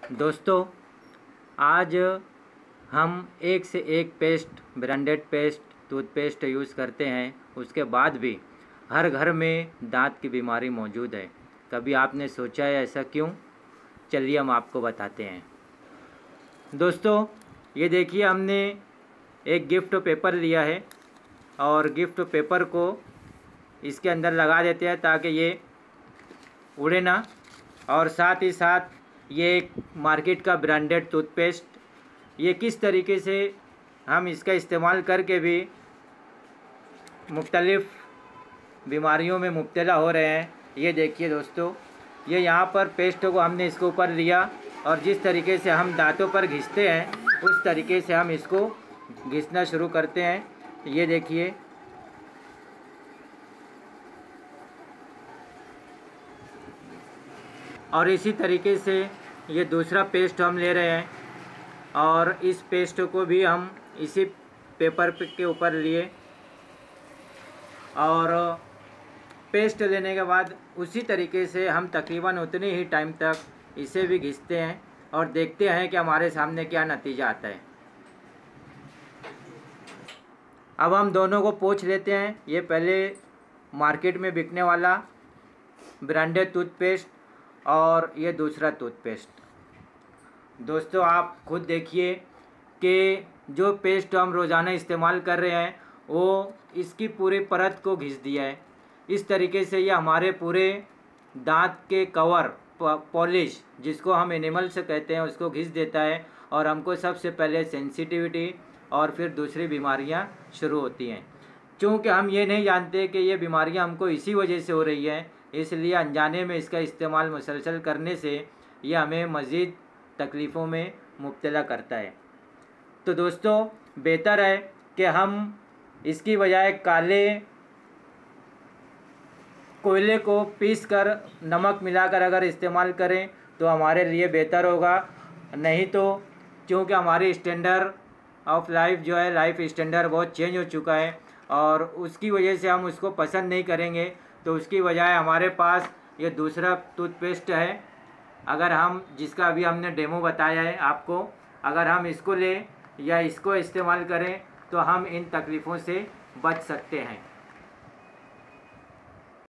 दोस्तों, आज हम एक से एक paste, branded paste, toothpaste use करते हैं। उसके बाद भी हर घर में दांत की बीमारी मौजूद है। कभी आपने सोचा है ऐसा क्यों? चलिए हम आपको बताते हैं। दोस्तों, ये देखिए, हमने एक गिफ्ट पेपर लिया है और गिफ्ट पेपर को इसके अंदर लगा देते हैं ताकि ये उड़े ना। और साथ ही साथ ये एक मार्केट का ब्रांडेड टूथपेस्ट, ये किस तरीके से हम इसका इस्तेमाल करके भी मुख्तलिफ़ बीमारियों में मुब्तला हो रहे हैं। ये देखिए दोस्तों, ये यहाँ पर पेस्ट को हमने इसके ऊपर लिया और जिस तरीके से हम दांतों पर घिसते हैं उस तरीके से हम इसको घिसना शुरू करते हैं। ये देखिए, और इसी तरीके से ये दूसरा पेस्ट हम ले रहे हैं और इस पेस्ट को भी हम इसी पेपर के ऊपर लिए और पेस्ट लेने के बाद उसी तरीके से हम तकरीबन उतने ही टाइम तक इसे भी घिसते हैं और देखते हैं कि हमारे सामने क्या नतीजा आता है। अब हम दोनों को पोंछ लेते हैं। ये पहले मार्केट में बिकने वाला ब्रांडेड टूथपेस्ट और ये दूसरा टूथपेस्ट। दोस्तों, आप खुद देखिए कि जो पेस्ट हम रोज़ाना इस्तेमाल कर रहे हैं वो इसकी पूरी परत को घिस दिया है। इस तरीके से ये हमारे पूरे दांत के कवर, पॉलिश जिसको हम एनिमल से कहते हैं, उसको घिस देता है और हमको सबसे पहले सेंसिटिविटी और फिर दूसरी बीमारियां शुरू होती हैं। चूँकि हम ये नहीं जानते कि ये बीमारियां हमको इसी वजह से हो रही हैं, इसलिए अनजाने में इसका इस्तेमाल मुसलसल करने से ये हमें मज़ीद तकलीफ़ों में मुब्तला करता है। तो दोस्तों, बेहतर है कि हम इसकी बजाय काले कोयले को पीसकर नमक मिलाकर अगर इस्तेमाल करें तो हमारे लिए बेहतर होगा। नहीं तो क्योंकि हमारी स्टैंडर्ड ऑफ लाइफ जो है, लाइफ स्टैंडर्ड बहुत चेंज हो चुका है और उसकी वजह से हम उसको पसंद नहीं करेंगे। तो उसकी बजाय हमारे पास ये दूसरा टूथपेस्ट है, अगर हम जिसका अभी हमने डेमो बताया है आपको, अगर हम इसको लें या इसको इस्तेमाल करें तो हम इन तकलीफ़ों से बच सकते हैं।